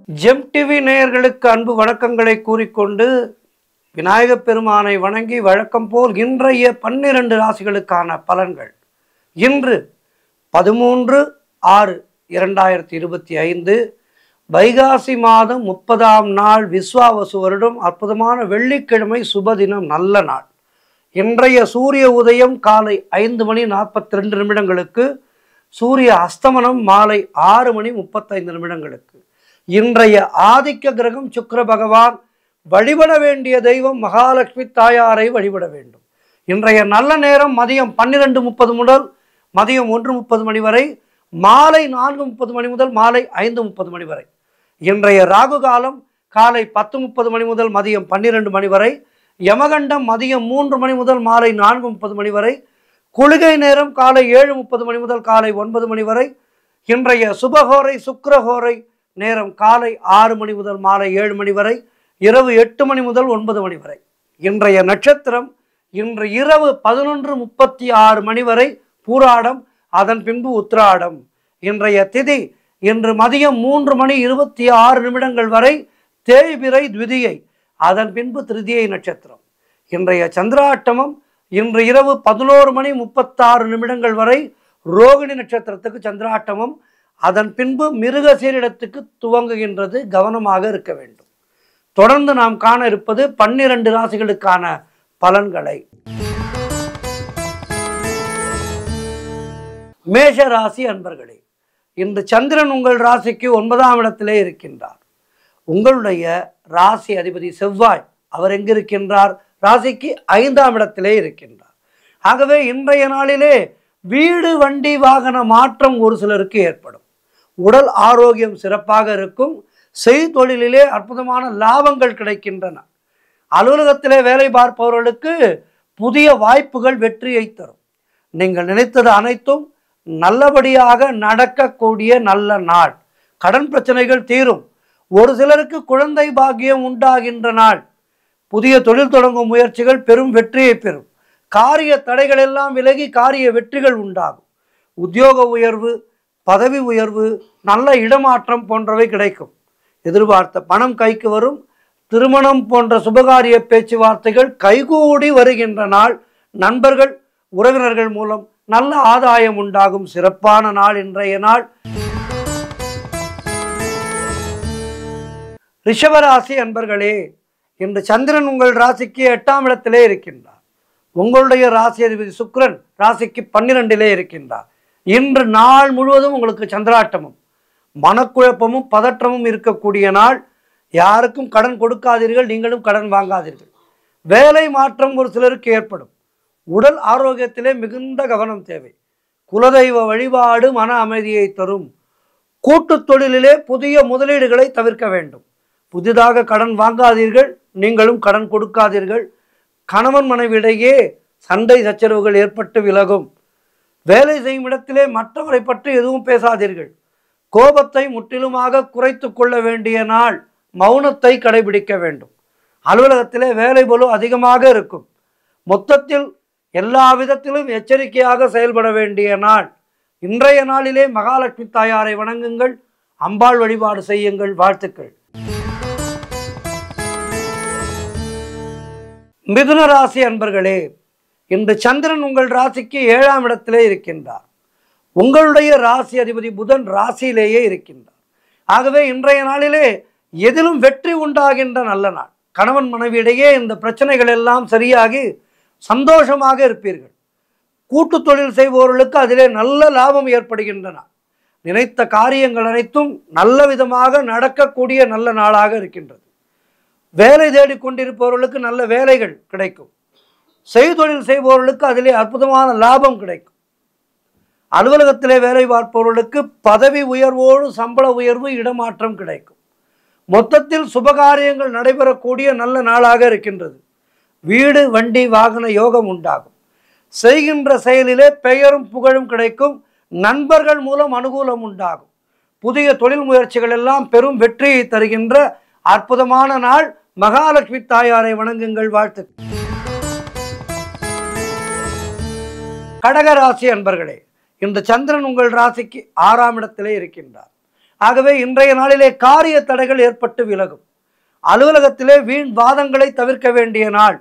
GeM TV நேயர்களுக்கு அன்பு வணக்கங்களை கூறிக்கொண்டு விநாயகப் பெருமானை வணங்கி வழக்கம் போல் இன்றைய 12 ராசிகளுக்கான பலன்கள். இன்று 13/6/2025 வைகாசி மாதம் 30ஆம் நாள் விஸ்வாவசு வருடம் அற்புதமான வெள்ளிக்கிழமை சுபதினம் நல்ல நாள். இன்றைய சூரிய உதயம் காலை 5:42 சூரிய அஸ்தமனம் மாலை 6:35. இன்றைய ஆதிக்க கிரகம் சுக்கிர பகவான். வழிபட வேண்டிய தெய்வம் மகாலட்சுமி தாயாரை வழிபட வேண்டும். இன்றைய நல்ல நேரம் மதியம் 12:30 முதல் மதியம் 1:30 மணி வரை, மாலை 4:30 மணி முதல் மாலை 5:30 மணி வரை. இன்றைய ராகு காலம் காலை 10:30 மணி முதல் மதியம் 12 மணி வரை, யமகண்டம் மதியம் 3 மணி முதல் மாலை 4:30 மணி வரை, குளிகை நேரம் காலை 7:30 மணி முதல் காலை 9 மணி வரை. இன்றைய சுபகோரை சுக்கிரஹோரை நேரம் காலை 6 மணி முதல் மாலை 7 மணி வரை, இரவு 8 மணி முதல் 9 மணி வரை. இன்றைய நட்சத்திரம் இன்று இரவு 11:36 மணி வரை பூராடம், அதன் பின்பு உத்திராடம். இன்றைய திதி இன்று மதியம் 3:26 வரை தேய்பிறை த்விதியை, அதன் பின்பு திருதியை நட்சத்திரம். இன்றைய சந்திராட்டமம் இன்று இரவு 11:36 வரை ரோகிணி நட்சத்திரத்துக்கு சந்திராட்டமம், அதன் பின்பு மிருகசீரிடத்துக்கு துவங்குகின்றது. கவனமாக இருக்க வேண்டும். தொடர்ந்து நாம் காண இருப்பது 12 ராசிகளுக்கான பலன்களை. மேஷ ராசி அன்பர்களே, இன்று சந்திரன் உங்கள் ராசிக்கு 9ஆம் இடத்திலே இருக்கின்றார். உங்களுடைய ராசி அதிபதி செவ்வாய் அவர் எங்கிருக்கின்றார்? ராசிக்கு 5ஆம் இடத்திலே இருக்கின்றார். ஆகவே இன்றைய நாளிலே வீடு வண்டி வாகன மாற்றம் ஒரு சிலருக்கு ஏற்படும். உடல் ஆரோக்கியம் சிறப்பாக இருக்கும். செய்தொழிலே அற்புதமான லாபங்கள் கிடைக்கின்றன. அலுவலகத்திலே வேலை பார்ப்பவர்களுக்கு புதிய வாய்ப்புகள் வெற்றியை தரும். நீங்கள் நினைத்தது அனைத்தும் நல்லபடியாக நடக்கக்கூடிய நல்ல நாள். கடன் பிரச்சனைகள் தீரும். ஒரு சிலருக்கு குழந்தை பாக்கியம் உண்டாகின்ற நாள். புதிய தொழில் தொடங்கும் முயற்சிகள் பெரும் வெற்றியை பெறும். காரிய தடைகள் எல்லாம் விலகி காரிய வெற்றிகள் உண்டாகும். உத்தியோக உயர்வு, பதவி உயர்வு, நல்ல இடமாற்றம் போன்றவை கிடைக்கும். எதிர்பார்த்த பணம் கைக்கு வரும். திருமணம் போன்ற சுபகாரிய பேச்சுவார்த்தைகள் கைகூடி வருகின்ற நாள். நண்பர்கள் உறவினர்கள் மூலம் நல்ல ஆதாயம் உண்டாகும். சிறப்பான நாள் இன்றைய நாள். ரிஷபராசி அன்பர்களே, இன்று சந்திரன் உங்கள் ராசிக்கு 8ஆம் இடத்திலே இருக்கின்றார். உங்களுடைய ராசி அதிபதி சுக்கிரன் ராசிக்கு 12லே இருக்கின்றார். இன்று நாள் முழுவதும் உங்களுக்கு சந்திராட்டமும் மனக்குழப்பமும் பதற்றமும் இருக்கக்கூடிய நாள். யாருக்கும் கடன் கொடுக்காதீர்கள், நீங்களும் கடன் வாங்காதீர்கள். வேலை மாற்றம் ஒரு சிலருக்கு ஏற்படும். உடல் ஆரோக்கியத்திலே மிகுந்த கவனம் தேவை. குலதெய்வ வழிபாடு மன அமைதியை தரும். கூட்டு தொழிலிலே புதிய முதலீடுகளை தவிர்க்க வேண்டும். புதிதாக கடன் வாங்காதீர்கள், நீங்களும் கடன் கொடுக்காதீர்கள். கணவன் மனைவியிடையே சண்டை சச்சரவுகள் ஏற்பட்டு விலகும். வேலை செய்யும் இடத்திலே மற்றவரை பற்றி எதுவும் பேசாதீர்கள். கோபத்தை முற்றிலுமாக குறைத்து கொள்ள வேண்டிய நாள். மௌனத்தை கடைபிடிக்க வேண்டும். அலுவலகத்திலே வேலை பளு அதிகமாக இருக்கும். மொத்தத்தில் எல்லா விதத்திலும் எச்சரிக்கையாக செயல்பட வேண்டிய நாள். இன்றைய நாளிலே மகாலட்சுமி தாயாரை வணங்குங்கள். அம்பாள் வழிபாடு செய்யுங்கள். வாழ்த்துக்கள். மிதுன ராசி அன்பர்களே, இன்று சந்திரன் உங்கள் ராசிக்கு 7ஆம் இடத்திலே இருக்கின்றார். உங்களுடைய ராசி அதிபதி புதன் ராசியிலேயே இருக்கின்றார். ஆகவே இன்றைய நாளிலே எதிலும் வெற்றி உண்டாகின்ற நல்ல நாள். கணவன் மனைவியிடையே இந்த பிரச்சனைகள் எல்லாம் சரியாகி சந்தோஷமாக இருப்பீர்கள். கூட்டு தொழில் செய்பவர்களுக்கு அதிலே நல்ல லாபம் ஏற்படுகின்றன. நினைத்த காரியங்கள் அனைத்தும் நல்ல விதமாக நடக்கக்கூடிய நல்ல நாளாக இருக்கின்றது. வேலை தேடிக்கொண்டிருப்பவர்களுக்கு நல்ல வேலைகள் கிடைக்கும். செய்தொழில் செய்பவர்களுக்கு அதிலே அற்புதமான லாபம் கிடைக்கும். அலுவலகத்திலே வேலை பார்ப்பவர்களுக்கு பதவி உயர்வோடு சம்பள உயர்வு, இடமாற்றம் கிடைக்கும். மொத்தத்தில் சுபகாரியங்கள் நடைபெறக்கூடிய நல்ல நாளாக இருக்கின்றது. வீடு வண்டி வாகன யோகம் உண்டாகும். செய்கின்ற செயலிலே பெயரும் புகழும் கிடைக்கும். நண்பர்கள் மூலம் அனுகூலம் உண்டாகும். புதிய தொழில் முயற்சிகள் எல்லாம் பெரும் வெற்றியை தருகின்ற அற்புதமான நாள். மகாலட்சுமி தாயாரை வணங்குங்கள். வாழ்த்துக்கள். கடகராசி அன்பர்களே, இந்த சந்திரன் உங்கள் ராசிக்கு 6ஆம் இடத்திலே இருக்கின்றார். ஆகவே இன்றைய நாளிலே காரிய தடைகள் ஏற்பட்டு விலகும். அலுவலகத்திலே வீண் வாதங்களை தவிர்க்க வேண்டிய நாள்.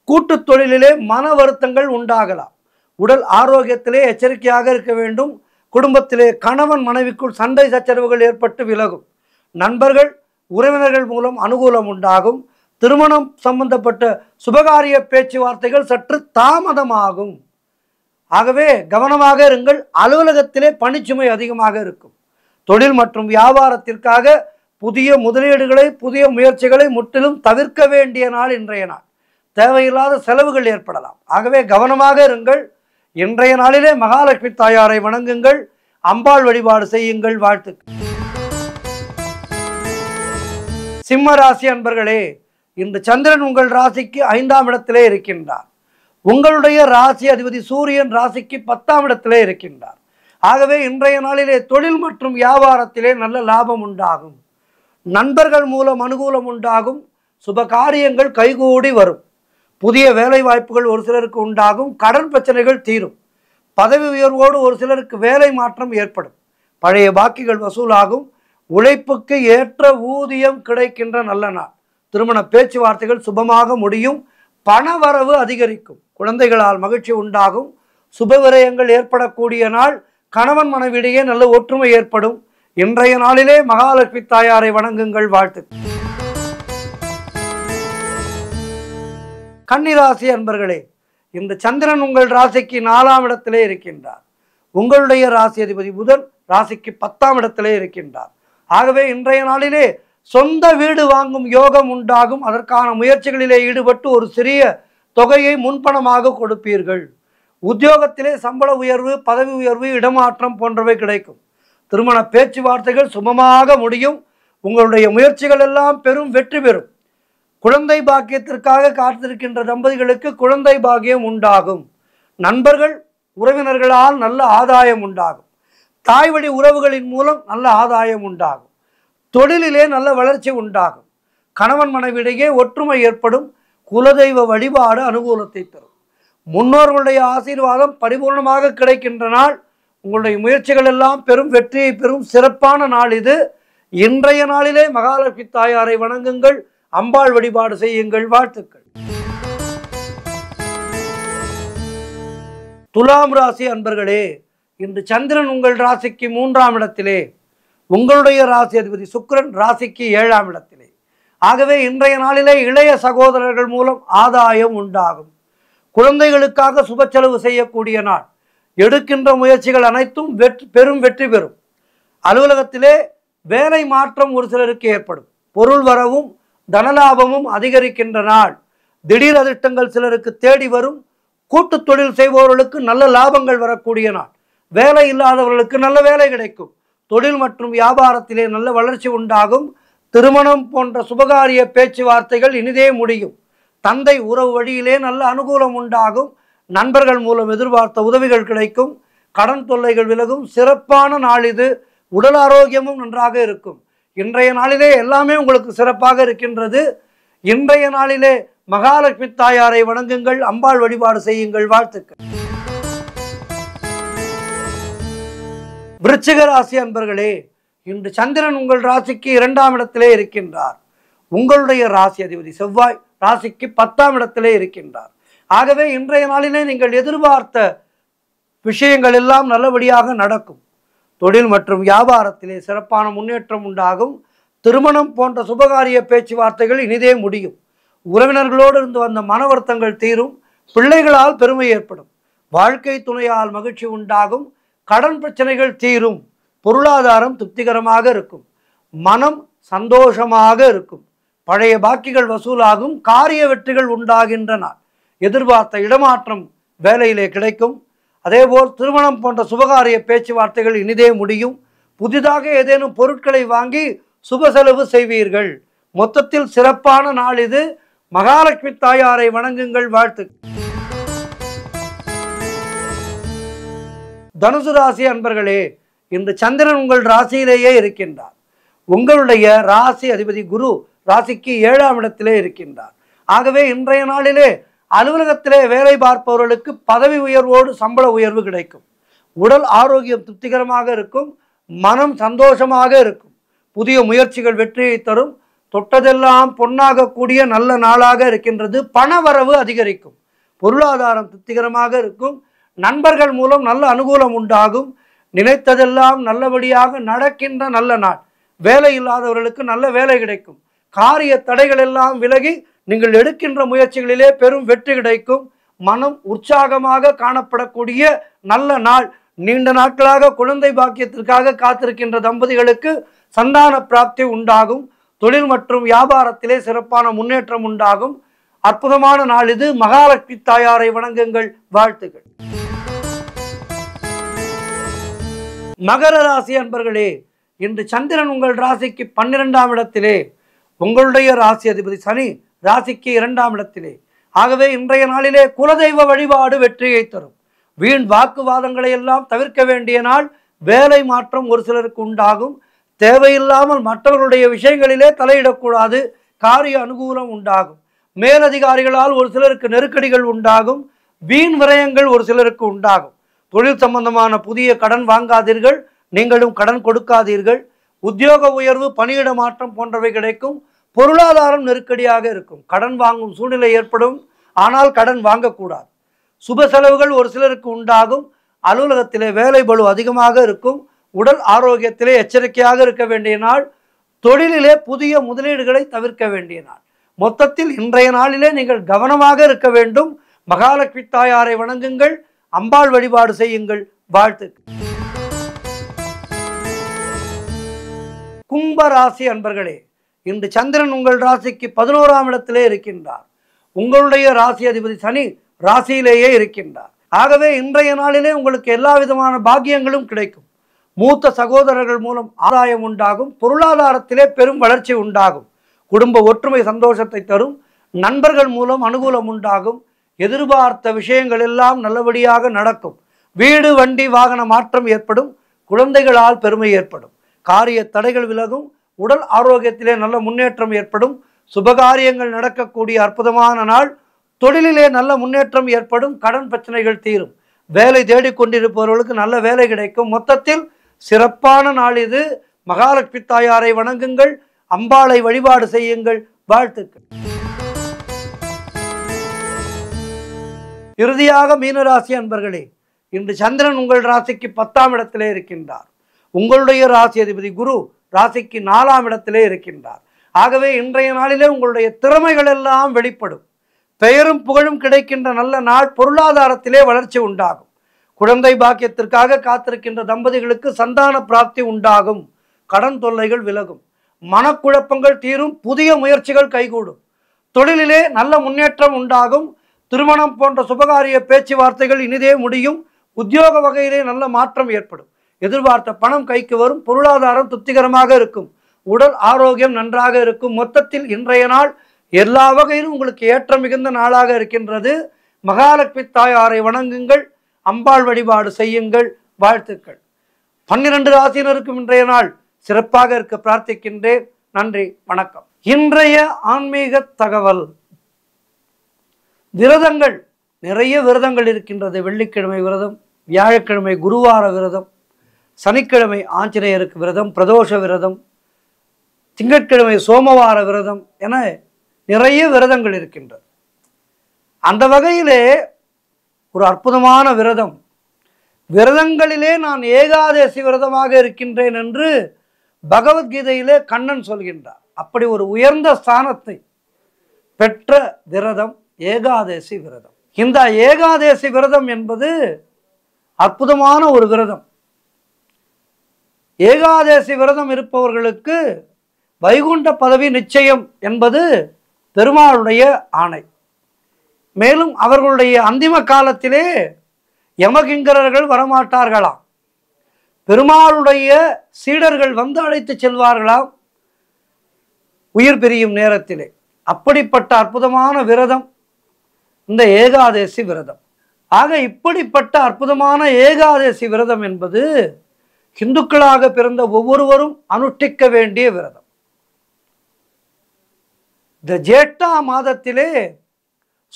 கூட்டுத் தொழிலிலே மன வருத்தங்கள் உண்டாகலாம். உடல் ஆரோக்கியத்திலே எச்சரிக்கையாக இருக்க வேண்டும். குடும்பத்திலே கணவன் மனைவிக்குள் சண்டை சச்சரவுகள் ஏற்பட்டு விலகும். நண்பர்கள் உறவினர்கள் மூலம் அனுகூலம் உண்டாகும். திருமணம் சம்பந்தப்பட்ட சுபகாரிய பேச்சுவார்த்தைகள் சற்று தாமதமாகும். ஆகவே கவனமாக இருங்கள். அலுவலகத்திலே பணிச்சுமை அதிகமாக இருக்கும். தொழில் மற்றும் வியாபாரத்திற்காக புதிய முதலீடுகளை புதிய முயற்சிகளை முற்றிலும் தவிர்க்க வேண்டிய நாள் இன்றைய நாள். தேவையில்லாத செலவுகள் ஏற்படலாம். ஆகவே கவனமாக இருங்கள். இன்றைய நாளிலே மகாலட்சுமி தாயாரை வணங்குங்கள். அம்பாள் வழிபாடு செய்யுங்கள். வாழ்த்துக்கள். சிம்ம ராசி அன்பர்களே, இன்று சந்திரன் உங்கள் ராசிக்கு 5ஆம் இடத்திலே இருக்கின்றார். உங்களுடைய ராசி அதிபதி சூரியன் ராசிக்கு 10ஆம் இடத்திலே இருக்கின்றார். ஆகவே இன்றைய நாளிலே தொழில் மற்றும் வியாபாரத்திலே நல்ல லாபம் உண்டாகும். நண்பர்கள் மூலம் அனுகூலம் உண்டாகும். சுப காரியங்கள் கைகூடி வரும். புதிய வேலை வாய்ப்புகள் ஒரு சிலருக்கு உண்டாகும். கடன் பிரச்சனைகள் தீரும். பதவி உயர்வோடு ஒரு சிலருக்கு வேலை மாற்றம் ஏற்படும். பழைய பாக்கிகள் வசூலாகும். உழைப்புக்கு ஏற்ற ஊதியம் கிடைக்கின்ற நல்ல நாள். திருமண பேச்சுவார்த்தைகள் சுபமாக முடியும். பணவரவு அதிகரிக்கும். குழந்தைகளால் மகிழ்ச்சி உண்டாகும். சுப விரயங்கள் ஏற்படக்கூடிய நாள். கணவன் மனைவியிடையே நல்ல ஒற்றுமை ஏற்படும். இன்றைய நாளிலே மகாலட்சுமி தாயாரை வணங்குங்கள். வாழ்த்துக்கள். கன்னிராசி அன்பர்களே, இந்த சந்திரன் உங்கள் ராசிக்கு 4ஆம் இடத்திலே இருக்கின்றார். உங்களுடைய ராசி அதிபதி புதன் ராசிக்கு 10ஆம் இடத்திலே இருக்கின்றார். ஆகவே இன்றைய நாளிலே சொந்த வீடு வாங்கும் யோகம் உண்டாகும். அதற்கான முயற்சிகளிலே ஈடுபட்டு ஒரு சிறிய தொகையை முன்பணமாக கொடுப்பீர்கள். உத்தியோகத்திலே சம்பள உயர்வு, பதவி உயர்வு, இடமாற்றம் போன்றவை கிடைக்கும். திருமண பேச்சுவார்த்தைகள் சுமமாக முடியும். உங்களுடைய முயற்சிகள் எல்லாம் பெரும் வெற்றி பெறும். குழந்தை பாக்கியத்திற்காக காத்திருக்கின்ற தம்பதிகளுக்கு குழந்தை பாக்கியம் உண்டாகும். நண்பர்கள் உறவினர்களால் நல்ல ஆதாயம் உண்டாகும். தாய் வழி உறவுகளின் மூலம் நல்ல ஆதாயம் உண்டாகும். தொழிலிலே நல்ல வளர்ச்சி உண்டாகும். கணவன் மனைவியிடையே ஒற்றுமை ஏற்படும். குலதெய்வ வழிபாடு அனுகூலத்தை தரும். முன்னோர்களுடைய ஆசீர்வாதம் பரிபூர்ணமாக கிடைக்கின்ற நாள். உங்களுடைய முயற்சிகள் எல்லாம் பெரும் வெற்றியை பெறும் சிறப்பான நாள் இது. இன்றைய நாளிலே மகாலட்சுமி தாயாரை வணங்குங்கள். அம்பாள் வழிபாடு செய்யுங்கள். வாழ்த்துக்கள். துலாம் ராசி அன்பர்களே, இன்று சந்திரன் உங்கள் ராசிக்கு 3ஆம் இடத்திலே, உங்களுடைய ராசி அதிபதி சுக்கிரன் ராசிக்கு 7ஆம் இடத்திலே. ஆகவே இன்றைய நாளிலே இளைய சகோதரர்கள் மூலம் ஆதாயம் உண்டாகும். குழந்தைகளுக்காக சுப செலவு செய்யக்கூடிய நாள். எடுக்கின்ற முயற்சிகள் அனைத்தும் பெரும் வெற்றி பெறும். அலுவலகத்திலே வேலை மாற்றம் ஒரு சிலருக்கு ஏற்படும். பொருள் வரவும் தனலாபமும் அதிகரிக்கின்ற நாள். திடீர் அதிர்ஷ்டங்கள் சிலருக்கு தேடி வரும். கூட்டு தொழில் செய்பவர்களுக்கு நல்ல லாபங்கள் வரக்கூடிய நாள். வேலை இல்லாதவர்களுக்கு நல்ல வேலை கிடைக்கும். தொழில் மற்றும் வியாபாரத்திலே நல்ல வளர்ச்சி உண்டாகும். திருமணம் போன்ற சுபகாரிய பேச்சுவார்த்தைகள் இனிதே முடியும். தந்தை உறவு வழியிலே நல்ல அனுகூலம் உண்டாகும். நண்பர்கள் மூலம் எதிர்பார்த்த உதவிகள் கிடைக்கும். கடன் தொல்லைகள் விலகும். சிறப்பான நாள் இது. உடல் ஆரோக்கியமும் நன்றாக இருக்கும். இன்றைய நாளிலே எல்லாமே உங்களுக்கு சிறப்பாக இருக்கின்றது. இன்றைய நாளிலே மகாலட்சுமி தாயாரை வணங்குங்கள். அம்பாள் வழிபாடு செய்யுங்கள். வாழ்த்துக்கள். விருச்சிக ராசி அன்பர்களே, இன்று சந்திரன் உங்கள் ராசிக்கு 2ஆம் இடத்திலே இருக்கின்றார். உங்களுடைய ராசி அதிபதி செவ்வாய் ராசிக்கு 10ஆம் இடத்திலே இருக்கின்றார். ஆகவே இன்றைய நாளிலே நீங்கள் எதிர்பார்த்த விஷயங்கள் எல்லாம் நல்லபடியாக நடக்கும். தொழில் மற்றும் வியாபாரத்திலே சிறப்பான முன்னேற்றம் உண்டாகும். திருமணம் போன்ற சுபகாரிய பேச்சுவார்த்தைகள் இனிதே முடியும். உறவினர்களோடு இருந்து வந்த மன வருத்தங்கள் தீரும். பிள்ளைகளால் பெருமை ஏற்படும். வாழ்க்கை துணையால் மகிழ்ச்சி உண்டாகும். கடன் பிரச்சனைகள் தீரும். பொருளாதாரம் திருப்திகரமாக இருக்கும். மனம் சந்தோஷமாக இருக்கும். பழைய பாக்கிகள் வசூலாகும். காரிய வெற்றிகள் உண்டாகின்றன. எதிர்பார்த்த இடமாற்றம் வேலையிலே கிடைக்கும். அதேபோல் திருமணம் போன்ற சுபகாரிய பேச்சுவார்த்தைகள் இனிதே முடியும். புதிதாக ஏதேனும் பொருட்களை வாங்கி சுப செலவு செய்வீர்கள். மொத்தத்தில் சிறப்பான நாள் இது. மகாலட்சுமி தாயாரை வணங்குங்கள். வாழ்த்து. தனுசு ராசி அன்பர்களே, இன்று சந்திரன் உங்கள் ராசியிலேயே இருக்கின்றார். உங்களுடைய ராசி அதிபதி குரு ராசிக்கு 7ஆம் இடத்திலே இருக்கின்றார். ஆகவே இன்றைய நாளிலே அலுவலகத்திலே வேலை பார்ப்பவர்களுக்கு பதவி உயர்வோடு சம்பள உயர்வு கிடைக்கும். உடல் ஆரோக்கியம் திருப்திகரமாக இருக்கும். மனம் சந்தோஷமாக இருக்கும். புதிய முயற்சிகள் வெற்றியை தரும். தொட்டதெல்லாம் பொன்னாகக்கூடிய நல்ல நாளாக இருக்கின்றது. பணவரவு அதிகரிக்கும். பொருளாதாரம் திருப்திகரமாக இருக்கும். நண்பர்கள் மூலம் நல்ல அனுகூலம் உண்டாகும். நினைத்ததெல்லாம் நல்லபடியாக நடக்கின்ற நல்ல நாள். வேலை இல்லாதவர்களுக்கு நல்ல வேலை கிடைக்கும். காரிய தடைகள் எல்லாம் விலகி நீங்கள் எடுக்கின்ற முயற்சிகளிலே பெரும் வெற்றி கிடைக்கும். மனம் உற்சாகமாக காணப்படக்கூடிய நல்ல நாள். நீண்ட நாட்களாக குழந்தை பாக்கியத்திற்காக காத்திருக்கின்ற தம்பதிகளுக்கு சந்தான பிராப்தி உண்டாகும். தொழில் மற்றும் வியாபாரத்திலே சிறப்பான முன்னேற்றம் உண்டாகும். அற்புதமான நாள் இது. மகாலட்சுமி தாயாரை வணங்குங்கள். வாழ்த்துக்கள். மகர ராசி அன்பர்களே, இன்று சந்திரன் உங்கள் ராசிக்கு 12ஆம் இடத்திலே, உங்களுடைய ராசி அதிபதி சனி ராசிக்கு 2ஆம் இடத்திலே. ஆகவே இன்றைய நாளிலே குலதெய்வ வழிபாடு வெற்றியை தரும். வீண் வாக்குவாதங்களை எல்லாம் தவிர்க்க வேண்டிய நாள். வேலை மாற்றம் ஒரு சிலருக்கு உண்டாகும். தேவையில்லாமல் மற்றவர்களுடைய விஷயங்களிலே தலையிடக்கூடாது. காரிய அனுகூலம் உண்டாகும். மேலதிகாரிகளால் ஒரு சிலருக்கு நெருக்கடிகள் உண்டாகும். வீண் விரயங்கள் ஒரு சிலருக்கு உண்டாகும். தொழில் சம்பந்தமான புதிய கடன் வாங்காதீர்கள். நீங்களும் கடன் கொடுக்காதீர்கள். உத்தியோக உயர்வு, பணியிட மாற்றம் போன்றவை கிடைக்கும். பொருளாதாரம் நெருக்கடியாக இருக்கும். கடன் வாங்கும் சூழ்நிலை ஏற்படும். ஆனால் கடன் வாங்கக்கூடாது. சுப செலவுகள் ஒரு சிலருக்கு உண்டாகும். அலுவலகத்திலே வேலை பளு அதிகமாக இருக்கும். உடல் ஆரோக்கியத்திலே எச்சரிக்கையாக இருக்க வேண்டிய நாள். தொழிலிலே புதிய முதலீடுகளை தவிர்க்க வேண்டிய நாள். மொத்தத்தில் இன்றைய நாளிலே நீங்கள் கவனமாக இருக்க வேண்டும். மகாலட்சுமி தாயாரை வணங்குங்கள். அம்பாள் வழிபாடு செய்யுங்கள். வாழ்த்துக்கள். கும்ப ராசி அன்பர்களே, இன்று சந்திரன் உங்கள் ராசிக்கு 11ஆம் இடத்திலே இருக்கின்றார். உங்களுடைய ராசி அதிபதி சனி ராசியிலேயே இருக்கின்றார். ஆகவே இன்றைய நாளிலே உங்களுக்கு எல்லா விதமான பாக்கியங்களும் கிடைக்கும். மூத்த சகோதரர்கள் மூலம் ஆதாயம் உண்டாகும். பொருளாதாரத்திலே பெரும் வளர்ச்சி உண்டாகும். குடும்ப ஒற்றுமை சந்தோஷத்தை தரும். நண்பர்கள் மூலம் அனுகூலம் உண்டாகும். எதிர்பார்த்த விஷயங்கள் எல்லாம் நல்லபடியாக நடக்கும். வீடு, வண்டி, வாகன மாற்றம் ஏற்படும். குழந்தைகளால் பெருமை ஏற்படும். காரிய தடைகள் விலகும். உடல் ஆரோக்கியத்திலே நல்ல முன்னேற்றம் ஏற்படும். சுபகாரியங்கள் நடக்கக்கூடிய அற்புதமான நாள். தொழிலிலே நல்ல முன்னேற்றம் ஏற்படும். கடன் பிரச்சனைகள் தீரும். வேலை தேடிக்கொண்டிருப்பவர்களுக்கு நல்ல வேலை கிடைக்கும். மொத்தத்தில் சிறப்பான நாள் இது. மகாலட்சுமி தாயாரை வணங்குங்கள். அம்பாளை வழிபாடு செய்யுங்கள். வாழ்த்துக்கள். இறுதியாக மீனராசி அன்பர்களே, இன்று சந்திரன் உங்கள் ராசிக்கு 10ஆம் இடத்திலே இருக்கின்றார். உங்களுடைய ராசி அதிபதி குரு ராசிக்கு 4ஆம் இடத்திலே இருக்கின்றார். ஆகவே இன்றைய நாளிலே உங்களுடைய திறமைகள் எல்லாம் வெளிப்படும். பெயரும் புகழும் கிடைக்கின்ற நல்ல நாள். பொருளாதாரத்திலே வளர்ச்சி உண்டாகும். குழந்தை பாக்கியத்திற்காக காத்திருக்கின்ற தம்பதிகளுக்கு சந்தான பிராப்தி உண்டாகும். கடன் தொல்லைகள் விலகும். மனக்குழப்பங்கள் தீரும். புதிய முயற்சிகள் கைகூடும். தொழிலிலே நல்ல முன்னேற்றம் உண்டாகும். திருமணம் போன்ற சுபகாரிய பேச்சுவார்த்தைகள் இனிதே முடியும். உத்தியோக வகையிலே நல்ல மாற்றம் ஏற்படும். எதிர்பார்த்த பணம் கைக்கு வரும். பொருளாதாரம் திருப்திகரமாக இருக்கும். உடல் ஆரோக்கியம் நன்றாக இருக்கும். மொத்தத்தில் இன்றைய நாள் எல்லா வகையிலும் உங்களுக்கு ஏற்றம் மிகுந்த நாளாக இருக்கின்றது. மகாலட்சுமி தாயாரை வணங்குங்கள். அம்பாள் வழிபாடு செய்யுங்கள். வாழ்த்துக்கள். 12 ராசியினருக்கும் இன்றைய நாள் சிறப்பாக இருக்க பிரார்த்திக்கின்றேன். நன்றி, வணக்கம். இன்றைய ஆன்மீக தகவல். விரதங்கள், நிறைய விரதங்கள் இருக்கின்றது. வெள்ளிக்கிழமை விரதம், வியாழக்கிழமை குருவார விரதம், சனிக்கிழமை ஆஞ்சநேயருக்கு விரதம், பிரதோஷ விரதம், திங்கட்கிழமை சோமவார விரதம் என நிறைய விரதங்கள் இருக்கின்றது. அந்த வகையிலே ஒரு அற்புதமான விரதம், விரதங்களிலே நான் ஏகாதசி விரதமாக இருக்கின்றேன் என்று பகவத்கீதையிலே கண்ணன் சொல்கின்றார். அப்படி ஒரு உயர்ந்த ஸ்தானத்தை பெற்ற விரதம் ஏகாதசி விரதம். இந்த ஏகாதசி விரதம் என்பது அற்புதமான ஒரு விரதம். ஏகாதசி விரதம் இருப்பவர்களுக்கு வைகுண்ட பதவி நிச்சயம் என்பது பெருமாளுடைய ஆணை. மேலும் அவர்களுடைய அந்திம காலத்திலே யமகிங்கரர்கள் வரமாட்டார்களாம். பெருமாளுடைய சீடர்கள் வந்து அழைத்து செல்வார்களாம் உயிர் பிரியும் நேரத்திலே. அப்படிப்பட்ட அற்புதமான விரதம் இந்த ஏகாதசி விரதம். ஆக இப்படிப்பட்ட அற்புதமான ஏகாதசி விரதம் என்பது இந்துக்களாக பிறந்த ஒவ்வொருவரும் அனுஷ்டிக்க வேண்டிய விரதம். இந்த ஜேஷ்டா மாதத்திலே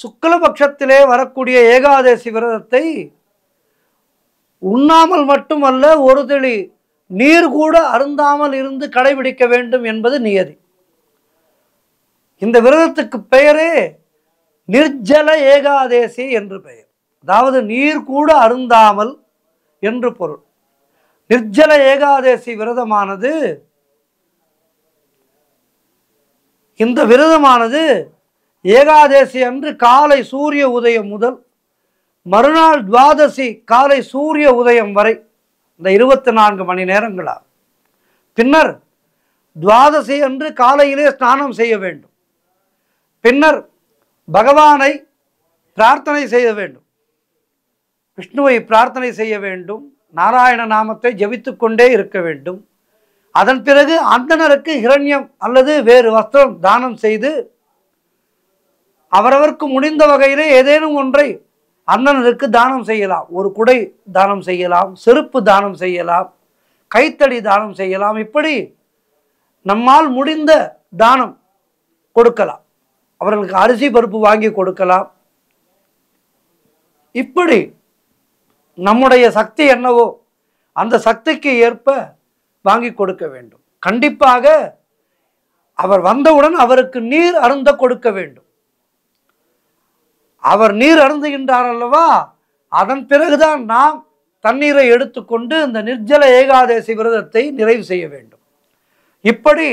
சுக்லபக்ஷத்திலே வரக்கூடிய ஏகாதசி விரதத்தை உண்ணாமல் மட்டுமல்ல, ஒரு துளி நீர் கூட அருந்தாமல் இருந்து கடைபிடிக்க வேண்டும் என்பது நியதி. இந்த விரதத்துக்கு பெயரே நிர்ஜல ஏகாதேசி என்று பெயர். அதாவது நீர் கூட அருந்தாமல் என்று பொருள். நிர்ஜல ஏகாதேசி விரதமானது, இந்த விரதமானது ஏகாதேசி அன்று காலை சூரிய உதயம் முதல் மறுநாள் துவாதசி காலை சூரிய உதயம் வரை இந்த 24 மணி நேரங்களா. பின்னர் துவாதசி அன்று காலையிலே ஸ்நானம் செய்ய வேண்டும். பின்னர் பகவானை பிரார்த்தனை செய்ய வேண்டும், விஷ்ணுவை பிரார்த்தனை செய்ய வேண்டும், நாராயண நாமத்தை ஜபித்து கொண்டே இருக்க வேண்டும். அதன் பிறகு அந்தணருக்கு ஹிரண்யம் அல்லது வேறு வஸ்திரம் தானம் செய்து அவரவருக்கு முடிந்த வகையிலே ஏதேனும் ஒன்றை அந்தணருக்கு தானம் செய்யலாம். ஒரு குடை தானம் செய்யலாம், செருப்பு தானம் செய்யலாம், கைத்தடி தானம் செய்யலாம். இப்படி நம்மால் முடிந்த தானம் கொடுக்கலாம். அவர்களுக்கு அரிசி பருப்பு வாங்கி கொடுக்கலாம். இப்படி நம்முடைய சக்தி என்னவோ அந்த சக்திக்கு ஏற்ப வாங்கி கொடுக்க வேண்டும். கண்டிப்பாக அவர் வந்தவுடன் அவருக்கு நீர் அருந்த கொடுக்க வேண்டும். அவர் நீர் அருந்துகின்றார் அல்லவா, அதன் பிறகுதான் நாம் தண்ணீரை எடுத்துக்கொண்டு இந்த நிர்ஜல ஏகாதேசி விரதத்தை நிறைவு செய்ய வேண்டும். இப்படி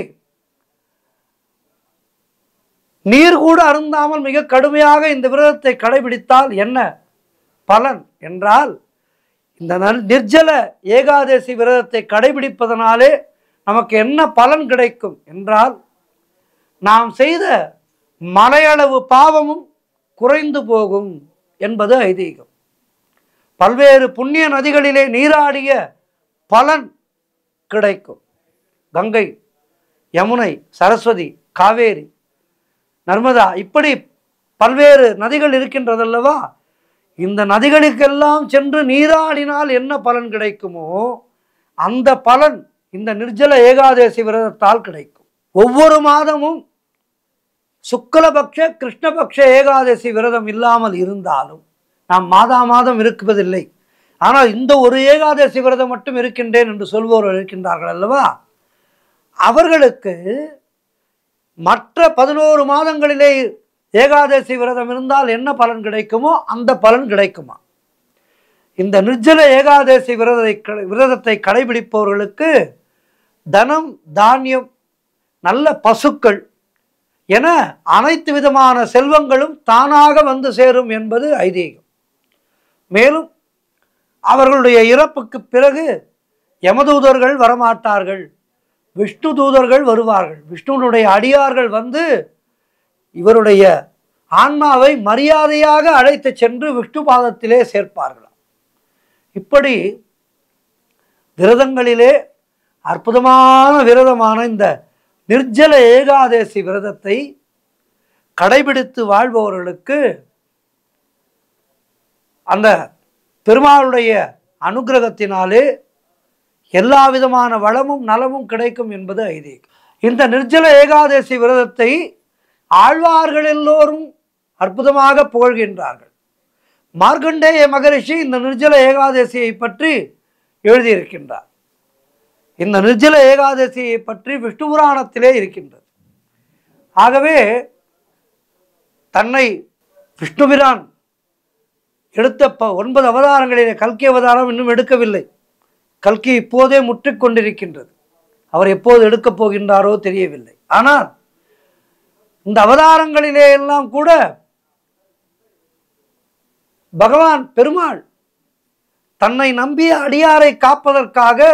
நீர் கூட அருந்தாமல் மிக கடுமையாக இந்த விரதத்தை கடைபிடித்தால் என்ன பலன் என்றால், இந்த நிர்ஜல ஏகாதேசி விரதத்தை கடைபிடிப்பதனாலே நமக்கு என்ன பலன் கிடைக்கும் என்றால், நாம் செய்த மலையளவு பாவமும் குறைந்து போகும் என்பது ஐதீகம். பல்வேறு புண்ணிய நதிகளிலே நீராடிய பலன் கிடைக்கும். கங்கை, யமுனை, சரஸ்வதி, காவேரி, நர்மதா, இப்படி பல்வேறு நதிகள் இருக்கின்றதல்லவா. இந்த நதிகளுக்கெல்லாம் சென்று நீராடினால் என்ன பலன் கிடைக்குமோ அந்த பலன் இந்த நிர்ஜல ஏகாதேசி விரதத்தால் கிடைக்கும். ஒவ்வொரு மாதமும் சுக்லபக்ஷ கிருஷ்ணபக்ஷ ஏகாதசி விரதம் இல்லாமல் இருந்தாலும் நாம் மாதம் இருக்குவதில்லை. ஆனால் இந்த ஒரு ஏகாதசி விரதம் மட்டும் இருக்கின்றேன் என்று சொல்வோர்கள் இருக்கின்றார்கள் அல்லவா, அவர்களுக்கு மற்ற 11 மாதங்களிலே ஏகாதசி விரதம் இருந்தால் என்ன பலன் கிடைக்குமோ அந்த பலன் கிடைக்குமா? இந்த நிர்ஜல ஏகாதசி விரதத்தை கடைபிடிப்பவர்களுக்கு தனம், தானியம், நல்ல பசுக்கள் என அனைத்து விதமான செல்வங்களும் தானாக வந்து சேரும் என்பது ஐதீகம். மேலும் அவர்களுடைய இறப்புக்கு பிறகு யமதூதர்கள் வரமாட்டார்கள், விஷ்ணு தூதர்கள் வருவார்கள். விஷ்ணுனுடைய அடியார்கள் வந்து இவருடைய ஆன்மாவை மரியாதையாக அழைத்து சென்று விஷ்ணு பாதத்திலே சேர்ப்பார்களாம். இப்படி விரதங்களிலே அற்புதமான விரதமான இந்த நிர்ஜல ஏகாதசி விரதத்தை கடைபிடித்து வாழ்பவர்களுக்கு அந்த பெருமாளுடைய அனுகிரகத்தினாலே எல்லா விதமான வளமும் நலமும் கிடைக்கும் என்பது ஐதீகம். இந்த நிர்ஜல ஏகாதசி விரதத்தை ஆழ்வார்கள் எல்லோரும் அற்புதமாக புகழ்கின்றார்கள். மார்க்கண்டேய மகரிஷி இந்த நிர்ஜல ஏகாதசியை பற்றி எழுதியிருக்கின்றார். இந்த நிர்ஜல ஏகாதசியை பற்றி விஷ்ணு புராணத்திலே இருக்கின்றது. ஆகவே தன்னை விஷ்ணுபிரான் எடுத்த 9 அவதாரங்களிலே கல்கி அவதாரம் இன்னும் எடுக்கவில்லை. கல்கி இப்போதே முற்றிக்கொண்டிருக்கின்றது. அவர் எப்போது எடுக்கப் போகின்றாரோ தெரியவில்லை. ஆனால் இந்த அவதாரங்களிலே எல்லாம் கூட பகவான் பெருமாள் தன்னை நம்பிய அடியாரை காப்பதற்காக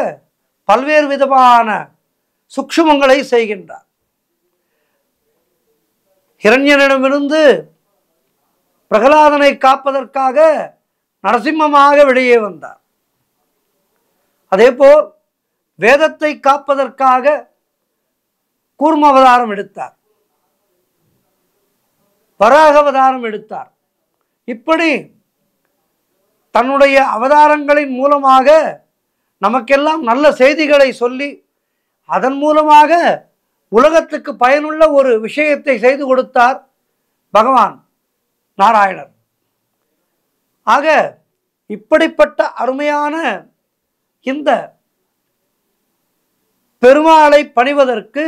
பல்வேறு விதமான சூக்ஷ்மங்களை செய்கின்றார். ஹிரண்யனிடமிருந்து பிரகலாதனை காப்பதற்காக நரசிம்மமாக வெளியே வந்தார். அதேபோல் வேதத்தை காப்பதற்காக கூர்ம அவதாரம் எடுத்தார், வராக அவதாரம் எடுத்தார். இப்படி தன்னுடைய அவதாரங்களின் மூலமாக நமக்கெல்லாம் நல்ல செய்திகளை சொல்லி அதன் மூலமாக உலகத்துக்கு பயனுள்ள ஒரு விஷயத்தை செய்து கொடுத்தார் பகவான் நாராயணர். ஆக இப்படிப்பட்ட அருமையான இந்த பெருமாளை பணிவதற்கு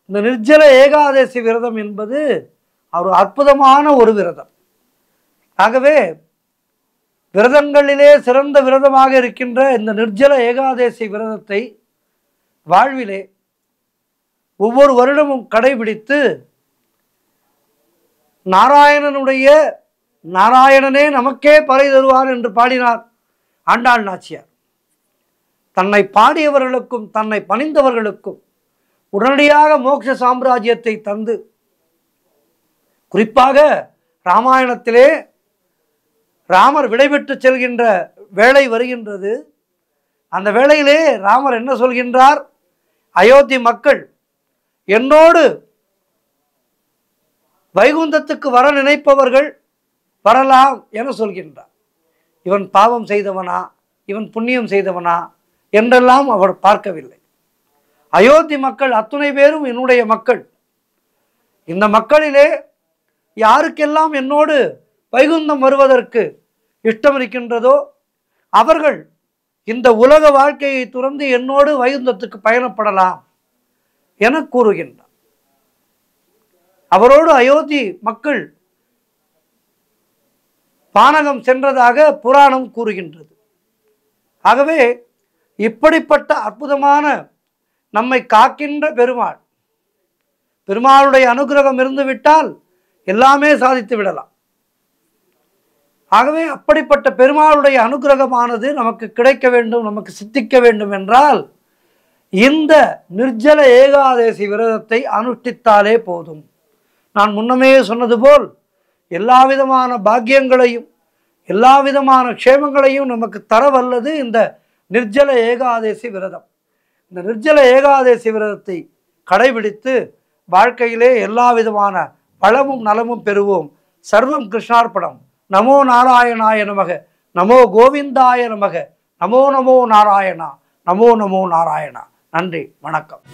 இந்த நிர்ஜல ஏகாதசி விரதம் என்பது ஒரு அற்புதமான ஒரு விரதம். ஆகவே விரதங்களிலே சிறந்த விரதமாக இருக்கின்ற இந்த நிர்ஜல ஏகாதசி விரதத்தை வாழ்விலே ஒவ்வொரு வருடமும் கடைபிடித்து நாராயணனே நமக்கே பறை தருவார் என்று பாடினார் ஆண்டாள் நாச்சியார். தன்னை பாடியவர்களுக்கும் தன்னை பணிந்தவர்களுக்கும் உடனடியாக மோட்ச சாம்ராஜ்யத்தை தந்து, குறிப்பாக ராமாயணத்திலே ராமர் விடைபெற்று செல்கின்ற வேளை வருகின்றது. அந்த வேளையிலே ராமர் என்ன சொல்கின்றார்? அயோத்தி மக்கள் என்னோடு வைகுந்தத்துக்கு வர நினைப்பவர்கள் வரலாம் என சொல்கின்றார். இவன் பாவம் செய்தவனா, இவன் புண்ணியம் செய்தவனா என்றெல்லாம் அவர் பார்க்கவில்லை. அயோத்தி மக்கள் அத்துணை பேரும் என்னுடைய மக்கள். இந்த மக்களிலே யாருக்கெல்லாம் என்னோடு வைகுந்தம் வருவதற்கு இஷ்டம் இருக்கின்றதோ அவர்கள் இந்த உலக வாழ்க்கையை துறந்து என்னோடு வைகுந்தத்துக்கு பயணப்படலாம் என கூறுகின்றார். அவரோடு அயோத்தி மக்கள் பானகம் சென்றதாக புராணம் கூறுகின்றது. ஆகவே இப்படிப்பட்ட அற்புதமான நம்மை காக்கின்ற பெருமாளுடைய அனுகிரகம் இருந்துவிட்டால் எல்லாமே சாதித்து விடலாம். ஆகவே அப்படிப்பட்ட பெருமாளுடைய அனுகிரகமானது நமக்கு கிடைக்க வேண்டும், நமக்கு சித்திக்க வேண்டும் என்றால் இந்த நிர்ஜல ஏகாதசி விரதத்தை அனுஷ்டித்தாலே போதும். நான் முன்னமே சொன்னது போல் எல்லா விதமான பாக்கியங்களையும் எல்லா விதமான க்ஷேமங்களையும் நமக்கு தரவல்லது இந்த நிர்ஜல ஏகாதசி விரதம். இந்த நிர்ஜல ஏகாதசி விரதத்தை கடைபிடித்து வாழ்க்கையிலே எல்லா விதமான வளமும் நலமும் பெறுவோம். சர்வம் கிருஷ்ணார்ப்பணம். நமோ நாராயணாய நமக, நமோ கோவிந்தாய நமக, நமோ நமோ நாராயணா, நமோ நமோ நாராயணா. நன்றி, வணக்கம்.